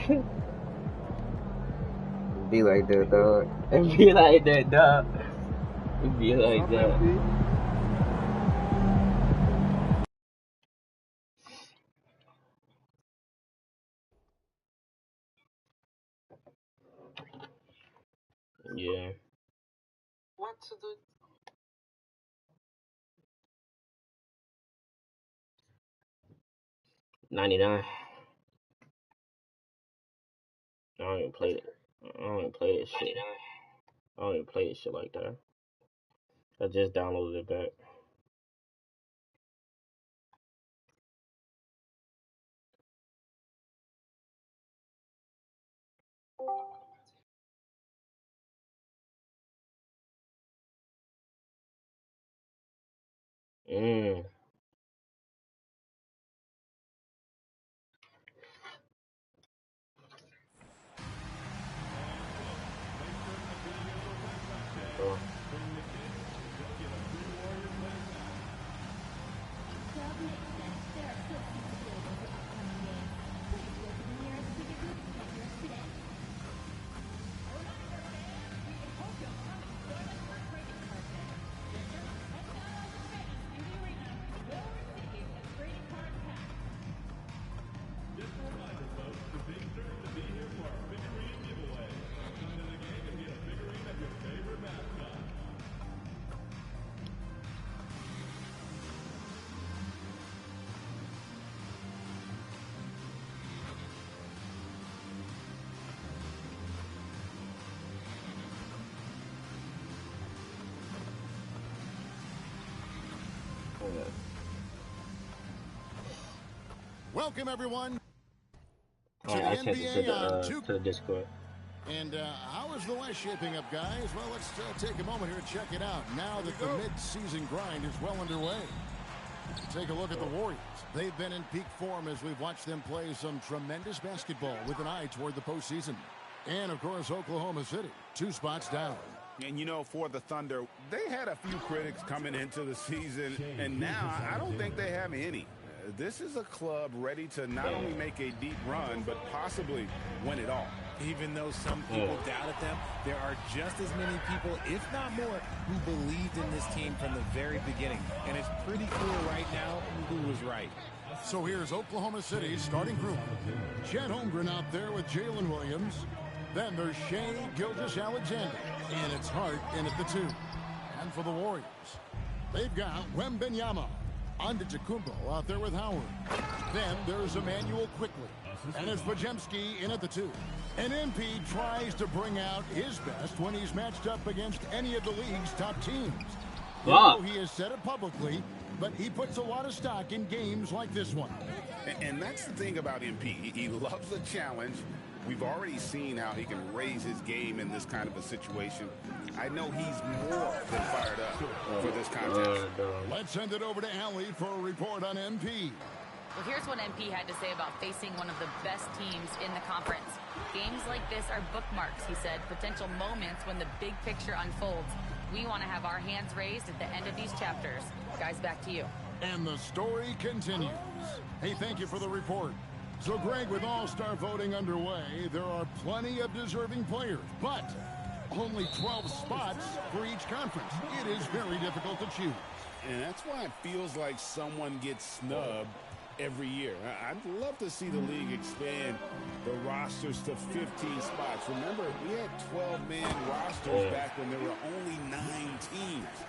Be like that, dog. It be like that, dog. It be like that. Yeah. 99. I don't even play it. I don't even play this shit. I don't even play this shit like that. I just downloaded it back. Mm. Oh. Yeah. Welcome, everyone, to Alright, the I sent it NBA on to the Discord. And how is the West shaping up, guys? Well, let's take a moment here and check it out. Now that the mid-season grind is well underway. Take a look at the Warriors. They've been in peak form as we've watched them play some tremendous basketball with an eye toward the postseason. And, of course, Oklahoma City, 2 spots down. And, you know, for the Thunder, they had a few critics coming into the season, and now I don't think they have any. This is a club ready to not only make a deep run, but possibly win it all. Even though some people doubted them, there are just as many people, if not more, who believed in this team from the very beginning. And it's pretty clear right now who was right. So here's Oklahoma City's starting group. Chet Holmgren out there with Jalen Williams. Then there's Shai Gilgeous-Alexander. And it's Hart in at the 2. And for the Warriors, they've got Wembanyama. Antetokounmpo out there with Howard. Then there's Emmanuel Quickley. And it's Podziemski in at the 2. And MP tries to bring out his best when he's matched up against any of the league's top teams. Wow. He has said it publicly, but he puts a lot of stock in games like this one. And that's the thing about MP. He loves the challenge. We've already seen how he can raise his game in this kind of a situation. I know he's more than fired up for this contest. Let's send it over to Allie for a report on MP. Well, here's what MP had to say about facing one of the best teams in the conference. Games like this are bookmarks, he said, potential moments when the big picture unfolds. We want to have our hands raised at the end of these chapters. Guys, back to you. And the story continues. Hey, thank you for the report. So, Greg, with All-Star voting underway, there are plenty of deserving players, but only 12 spots for each conference. It is very difficult to choose. And that's why it feels like someone gets snubbed every year. I'd love to see the league expand the rosters to 15 spots. Remember, we had 12-man rosters back when there were only 9 teams.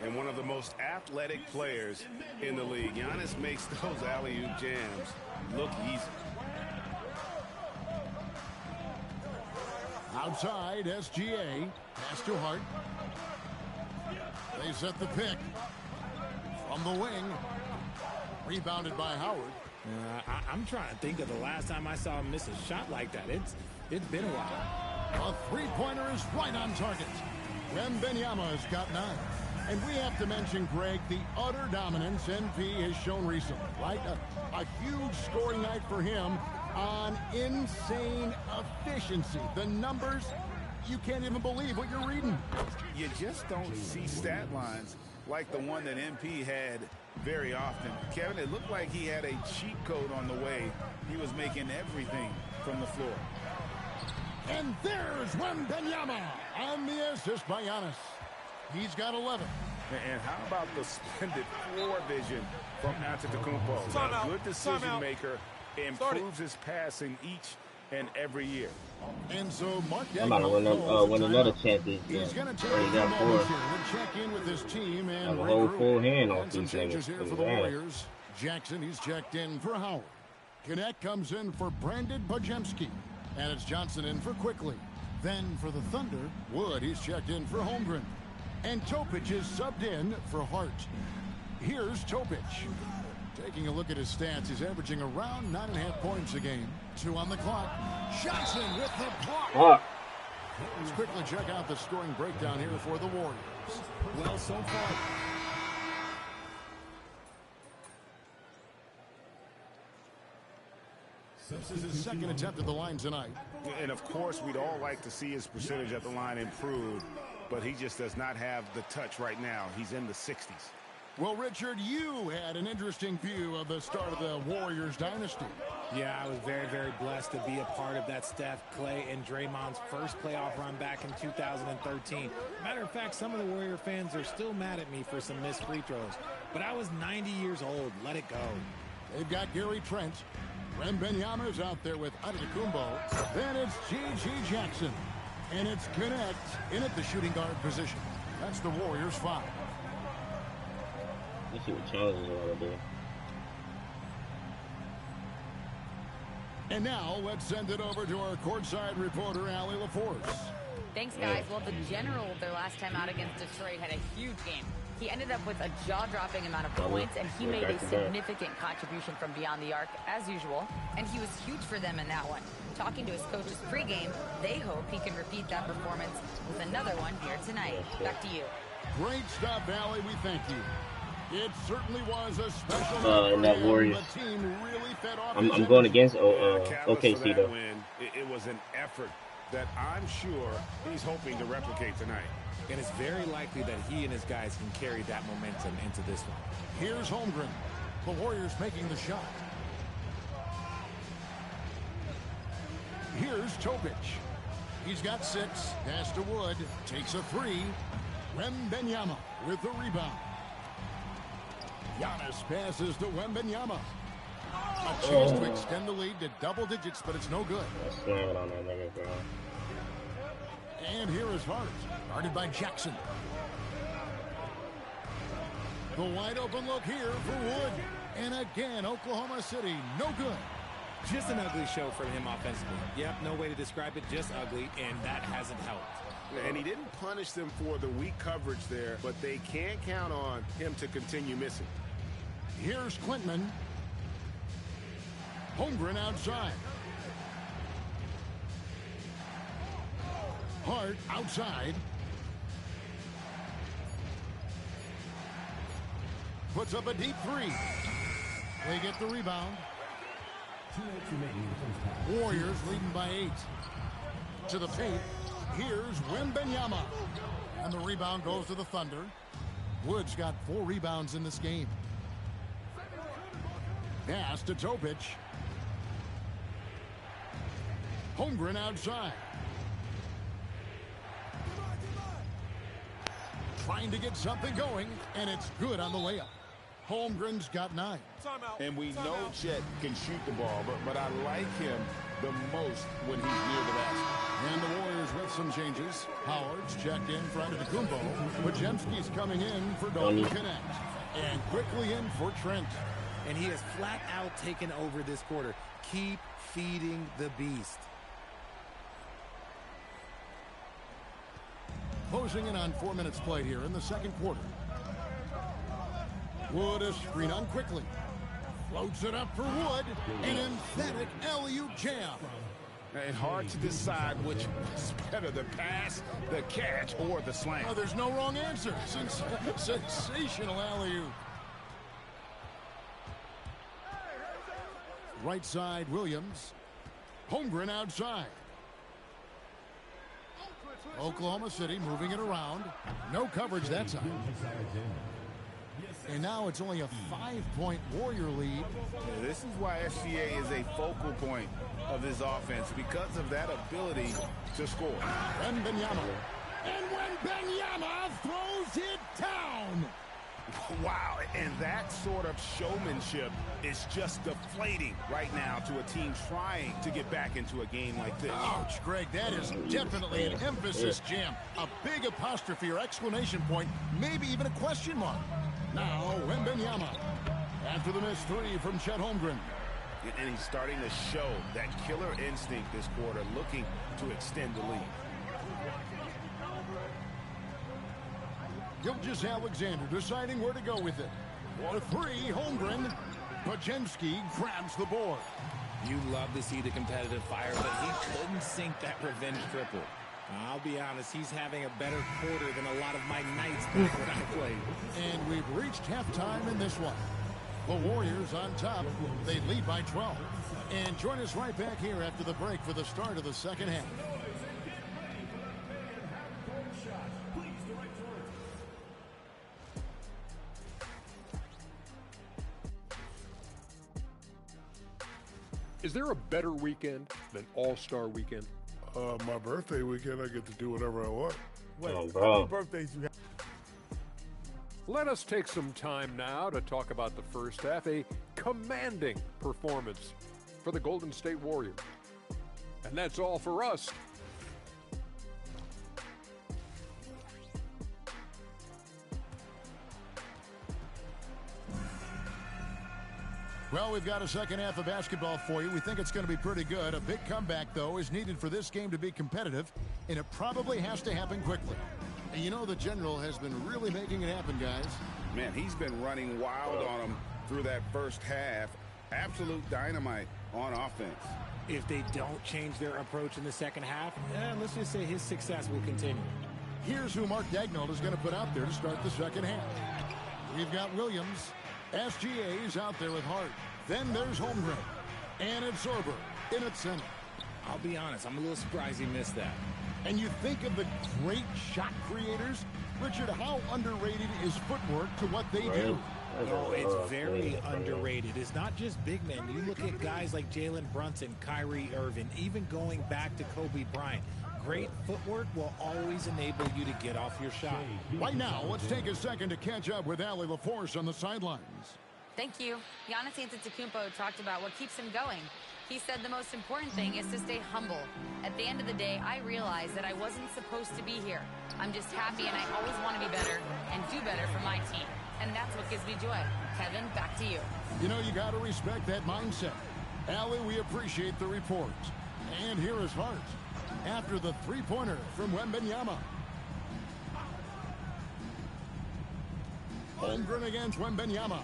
And one of the most athletic players in the league. Giannis makes those alley-oop jams look easy. Outside, SGA. Pass to Hart. They set the pick. From the wing. Rebounded by Howard. I'm trying to think of the last time I saw him miss a shot like that. It's been a while. A three-pointer is right on target. Wembanyama has got 9. And we have to mention, Greg, the utter dominance MP has shown recently, right? A huge scoring night for him on insane efficiency. The numbers, you can't even believe what you're reading. You just don't see stat lines like the one that MP had very often. Kevin, it looked like he had a cheat code on the way. He was making everything from the floor. And there's Wembanyama on the assist by Giannis. He's got 11. And how about the splendid floor vision from Antetokounmpo? A good decision maker, improves his passing each and every year. And so Mark I'm about to win another championship. He's going to take Already got a 4. moment here to check in with his team and Have a whole full hand and off some these changes niggas. here for the Warriors. Jackson, he's checked in for Howard. Connect comes in for Brandon Podziemski. And it's Johnson in for Quickly. Then for the Thunder, Wood, he's checked in for Holmgren. And Topic is subbed in for Hart. Here's Topic. Taking a look at his stats, he's averaging around 9.5 points a game. 2 on the clock. Johnson with the block. Let's quickly check out the scoring breakdown here for the Warriors. Well, so far, This is his second attempt at the line tonight. And, of course, we'd all like to see his percentage at the line improve, but he just does not have the touch right now. He's in the 60s. Well, Richard, you had an interesting view of the start of the Warriors dynasty. yeah, I was very, very blessed to be a part of that Steph, Clay, and Draymond's first playoff run back in 2013. Matter of fact, some of the Warrior fans are still mad at me for some missed free throws. But I was 90 years old. Let it go. They've got Gary Trent. Wembanyama's out there with Antetokounmpo. Then it's G.G. Jackson. And it's Connect in at the shooting guard position. That's the Warriors' 5. Let's see what challenges want to do. And now let's send it over to our courtside reporter, Allie LaForce. Thanks, guys. Well, the general, their last time out against Detroit, had a huge game. He ended up with a jaw-dropping amount of points, and he made a significant contribution from beyond the arc, as usual. And he was huge for them in that one. Talking to his coaches pregame, they hope he can repeat that performance with another one here tonight. Back to you. Great stuff, Allie. We thank you. It certainly was a special in that Warriors. The team really fed off I'm going against Catalyst for OKC that though. win. It was an effort that I'm sure he's hoping to replicate tonight. And it's very likely that he and his guys can carry that momentum into this one. Here's Holmgren. The Warriors making the shot. Here's Topic. He's got 6. Pass to Wood. Takes a 3. Wembanyama with the rebound. Giannis passes to Wembanyama. A chance to extend the lead to double digits, but it's no good. Slam on that nigga, bro. And here is Hart, guarded by Jackson. The wide open look here for Wood. And again, Oklahoma City, no good. Just an ugly show for him offensively. Yep, no way to describe it, just ugly, and that hasn't helped. And he didn't punish them for the weak coverage there, but they can't count on him to continue missing. Here's Klintman. Holmgren outside. Hart outside. Puts up a deep 3. They get the rebound. Warriors leading by 8. To the paint. Here's Wembanyama. And the rebound goes to the Thunder. Wood's got 4 rebounds in this game. Pass to Topic. Holmgren outside. Trying to get something going, and it's good on the layup. Holmgren's got 9. And we know Chet can shoot the ball, but I like him the most when he's near the basket. And the Warriors with some changes. Howard's checked in for Antetokounmpo. Podziemski's coming in for Dalton Connect. And quickly in for Trent. And he has flat out taken over this quarter. Keep feeding the beast. Closing in on 4 minutes played here in the second quarter. Wood is screen on quickly. Floats it up for Wood. An emphatic alley-oop jam. And hard to decide which is better, the pass, the catch, or the slam. Oh, there's no wrong answer. Sensational alley-oop. Right side, Williams. Holmgren outside. Oklahoma City moving it around. No coverage that time. And now it's only a 5-point Warrior lead. Yeah, this is why SGA is a focal point of this offense, because of that ability to score. Wembanyama. And Wembanyama throws it down. Wow, and that sort of showmanship is just deflating right now to a team trying to get back into a game like this. Ouch, Greg, that is definitely an emphasis jam. A big apostrophe or exclamation point, maybe even a question mark. Now, Wembanyama. After the missed three from Chet Holmgren. And he's starting to show that killer instinct this quarter, looking to extend the lead. Gilgeous-Alexander deciding where to go with it. For three, Holmgren. Podziemski grabs the board. You love to see the competitive fire, but he couldn't sink that revenge triple. I'll be honest, he's having a better quarter than a lot of my nights back when I played. And we've reached halftime in this one. The Warriors on top. They lead by 12. And join us right back here after the break for the start of the second half. Is there a better weekend than All-Star Weekend? My birthday weekend, I get to do whatever I want. Oh, bro. Birthdays you have. Let us take some time now to talk about the first half, a commanding performance for the Golden State Warriors. And that's all for us. Well, we've got a second half of basketball for you. We think it's going to be pretty good. A big comeback, though, is needed for this game to be competitive, and it probably has to happen quickly. And you know the General has been really making it happen, guys. Man, he's been running wild on them through that first half. Absolute dynamite on offense. If they don't change their approach in the second half, let's just say his success will continue. Here's who Mark Daigneault is going to put out there to start the second half. We've got Williams. SGA's out there with Hart. Then there's Holmgren. And it's Sorber in at center. I'll be honest, I'm a little surprised he missed that. And you think of the great shot creators? Richard, how underrated is footwork to what they do? Oh, it's very underrated. It's not just big men. You look at guys like Jalen Brunson, Kyrie Irving, even going back to Kobe Bryant. Great footwork will always enable you to get off your shot. Right now, let's take a second to catch up with Allie LaForce on the sidelines. Thank you. Giannis Antetokounmpo talked about what keeps him going. He said the most important thing is to stay humble. At the end of the day, I realized that I wasn't supposed to be here. I'm just happy, and I always want to be better and do better for my team. And that's what gives me joy. Kevin, back to you. You know, you got to respect that mindset. Allie, we appreciate the report. And here is Hart after the three-pointer from Wembanyama. Holmgren against Wembanyama.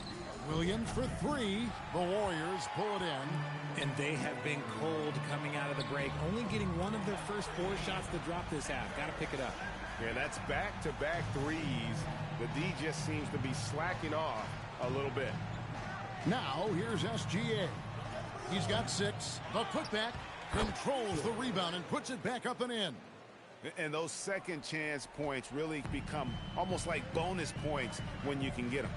Williams for three. The Warriors pull it in. And they have been cold coming out of the break, only getting one of their first four shots to drop this half. Got to pick it up. Yeah, that's back-to-back threes. The D just seems to be slacking off a little bit. Now, here's SGA. He's got 6. The putback controls the rebound and puts it back up and in. And those second chance points really become almost like bonus points when you can get them.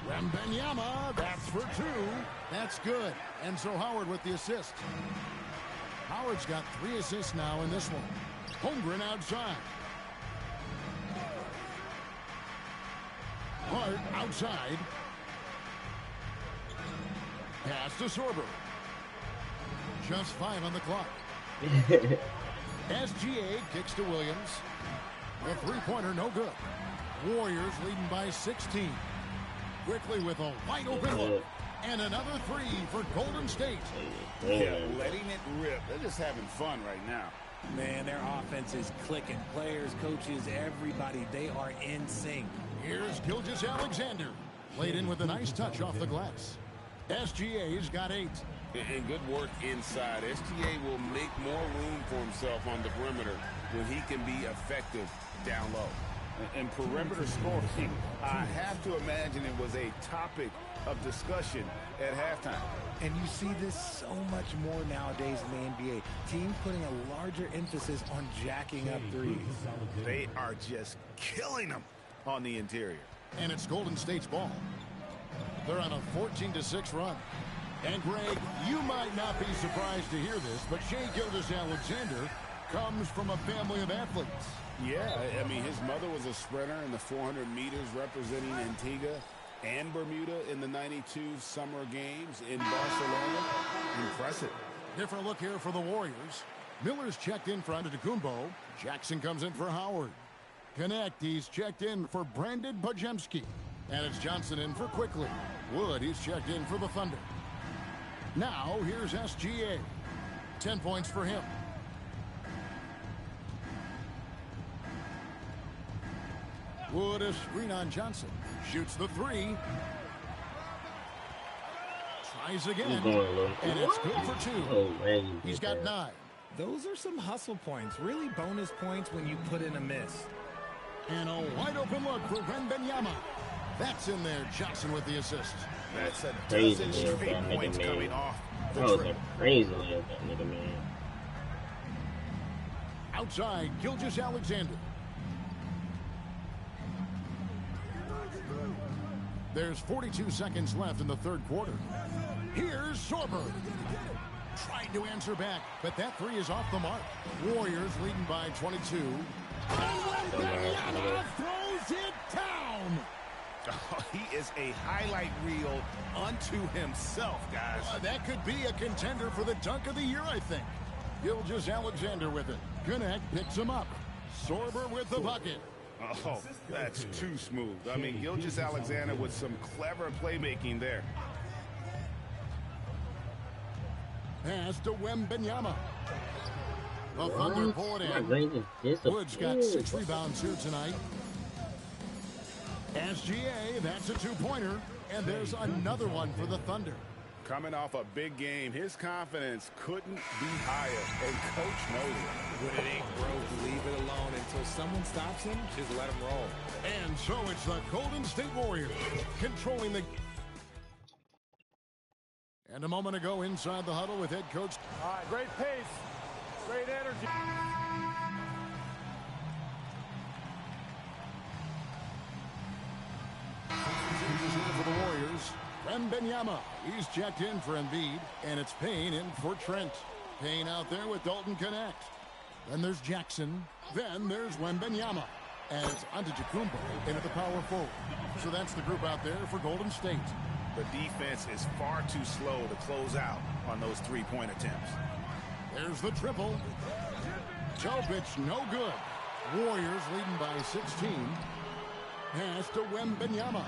Wembanyama, that's for 2. That's good. And so Howard with the assist. Howard's got 3 assists now in this one. Holmgren outside. Hart outside. Pass to Sorber. Just 5 on the clock. SGA kicks to Williams. The three-pointer no good. Warriors leading by 16. Quickly with a wide open look. And another 3 for Golden State. Yeah, letting it rip. They're just having fun right now. Man, their offense is clicking. Players, coaches, everybody, they are in sync. Here's Gilgeous-Alexander. Played in with a nice touch off the glass. SGA's got 8. And good work inside. SGA will make more room for himself on the perimeter when he can be effective down low. And perimeter scoring, I have to imagine it was a topic of discussion at halftime. And you see this so much more nowadays in the NBA. Teams putting a larger emphasis on jacking up threes. They are just killing them on the interior. And it's Golden State's ball. They're on a 14-6 run. And, Greg, you might not be surprised to hear this, but Shai Gilgeous-Alexander comes from a family of athletes. Yeah, I mean, his mother was a sprinter in the 400 meters representing Antigua and Bermuda in the 92 Summer Games in Barcelona. Impressive. Different look here for the Warriors. Miller's checked in for Antetokounmpo. Jackson comes in for Howard. Connect, he's checked in for Brandon Podziemski. And it's Johnson in for Quickly. Wood, he's checked in for the Thunder. Now, here's SGA. 10 points for him. Wood, a screen on Johnson. Shoots the three. Tries again. And it's good for 2. He's got 9. Those are some hustle points. Really bonus points when you put in a miss. And a wide open look for Wembanyama. That's in there. Johnson with the assist. That's a Crazy dozen layup straight that points nigga coming made. off the That was trip. a crazy layup that nigga made. Outside, Gilgeous-Alexander. There's 42 seconds left in the third quarter. Here's Sorber. Tried to answer back, but that three is off the mark. Warriors leading by 22. And Wembanyama throws it down. Oh, he is a highlight reel unto himself, guys. That could be a contender for the dunk of the year, I think. Gilgeous-Alexander with it. Connect picks him up. Sorber with the bucket. Oh, that's too smooth. I mean, Gilgeous-Alexander with some clever playmaking there. Pass to Wembanyama. The Thunder pull it in. Wood's got 6 rebounds here tonight. SGA, that's a 2-pointer. And there's another one for the Thunder. Coming off a big game, his confidence couldn't be higher. And Coach knows it. When it ain't broke, leave it alone until someone stops him. Just let him roll. And so it's the Golden State Warriors controlling the... And a moment ago inside the huddle with head coach. All right, great pace, great energy. For the Warriors, Wembanyama. He's checked in for Embiid, and it's Payne in for Trent. Payne out there with Dalton Connect. Then there's Jackson. Then there's Wembanyama. And it's Antetokounmpo in at the power forward. So that's the group out there for Golden State. The defense is far too slow to close out on those three-point attempts. There's the triple. Jovic, no good. Warriors leading by 16. Pass to Wembanyama.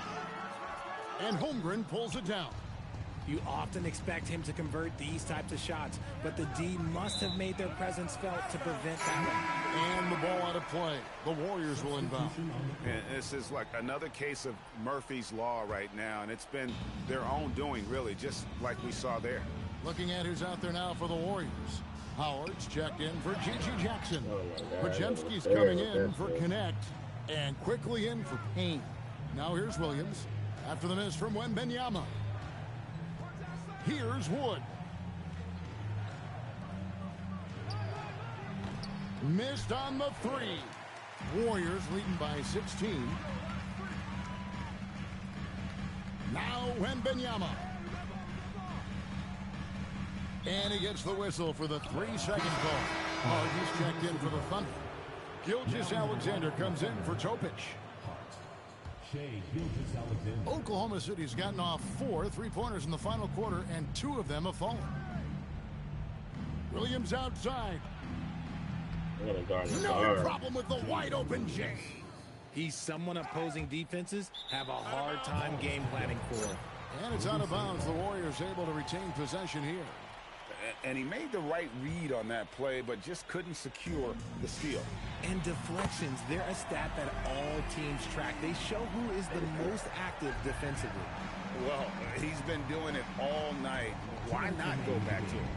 And Holmgren pulls it down. You often expect him to convert these types of shots, but the D must have made their presence felt to prevent that one. And the ball out of play. The Warriors will inbound. And this is like another case of Murphy's Law right now, and it's been their own doing, really, just like we saw there. Looking at who's out there now for the Warriors. Howard's checked in for G.G. Jackson. Podziemski's coming in for Connect. And quickly in for Payne. Now here's Williams. After the miss from Wembanyama. Here's Wood. Missed on the three. Warriors leading by 16. Now Wembanyama. And he gets the whistle for the 3-second call. Hardy's checked in for the Thunder. Gilgeous-Alexander comes in for Topic. Oklahoma City's gotten off 4 3-pointers in the final quarter, and 2 of them have fallen. Williams outside. No problem with the wide open Jay. He's someone opposing defenses have a hard time game planning for. And it's out of bounds. The Warriors able to retain possession here. And he made the right read on that play, but just couldn't secure the steal. And deflections, they're a stat that all teams track. They show who is the most active defensively. Well, he's been doing it all night. Why not go back to him?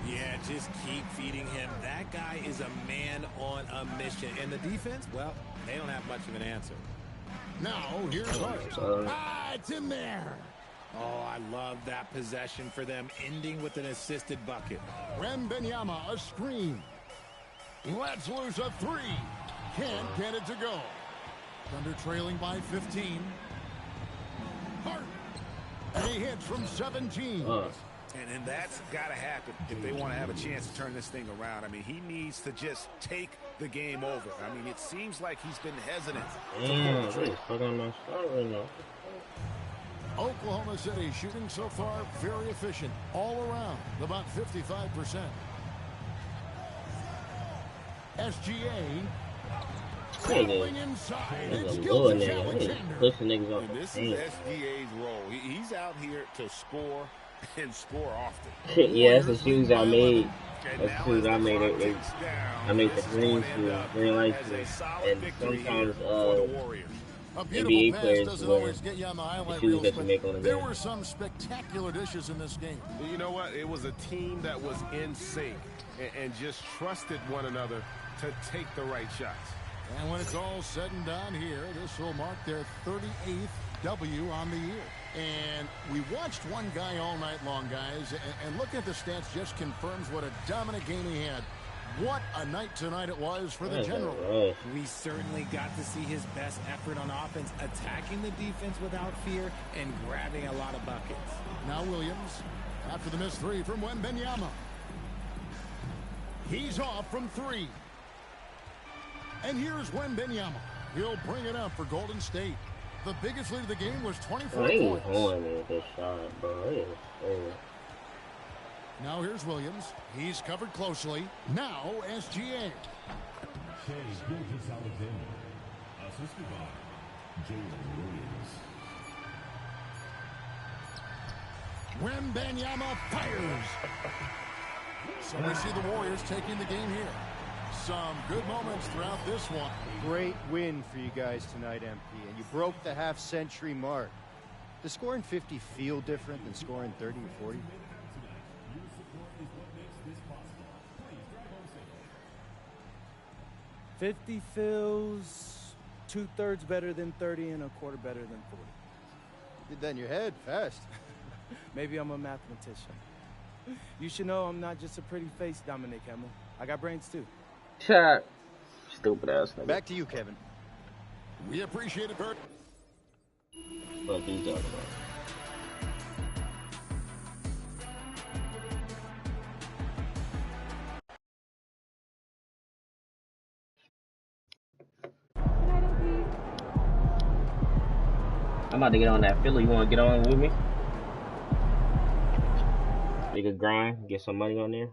Yeah, just keep feeding him. That guy is a man on a mission. And the defense, well, they don't have much of an answer. Now, here's Hart. It's in there. Oh, I love that possession for them, ending with an assisted bucket. Wembanyama, a screen. Lets loose a three. Can't get it to go. Thunder trailing by 15. He hits from 17. And that's got to happen if they want to have a chance to turn this thing around. I mean, he needs to just take the game over. I mean, it seems like he's been hesitant. Oklahoma City shooting so far very efficient all around, about 55%. SGA going inside. It's Gilgeous Alexander. And this is SGA's role. He's out here to score and score often. Yeah, that's the shoes I made. That's the shoes I made. I made the green shoes, green light shoes, and sometimes NBA players doesn't wear always get you on the highlight the shoes reels, that you but make on the there game. were some spectacular dishes in this game. You know what? It was a team that was in sync and just trusted one another to take the right shots. And when it's all said and done here, this will mark their 38th W on the year. And we watched one guy all night long, guys, and looking at the stats just confirms what a dominant game he had. What a night tonight it was for the General. We certainly got to see his best effort on offense, attacking the defense without fear and grabbing a lot of buckets. Now Williams, after the missed three from Wembanyama. He's off from three. And here's Wembanyama. He'll bring it up for Golden State. The biggest lead of the game was 24 points. This shot, bro. Now here's Williams. He's covered closely. Now SGA. Assisted by Jalen Williams. Wembanyama fires. So we see the Warriors taking the game here. Some good moments throughout this one. Great win for you guys tonight, MP, and you broke the half-century mark. Does scoring 50 feel different than scoring 30 or 40? $50 feels 2/3 better than 30 and 1/4 better than 40. You did that in your head, fast. Maybe I'm a mathematician. You should know I'm not just a pretty face, Dominic Hamill. I got brains too. Shut. Stupid ass nigga. Back to you, Kevin. We appreciate it, Bert. What he's talking about. I'm about to get on that Philly. You want to get on with me? We could grind, get some money on there.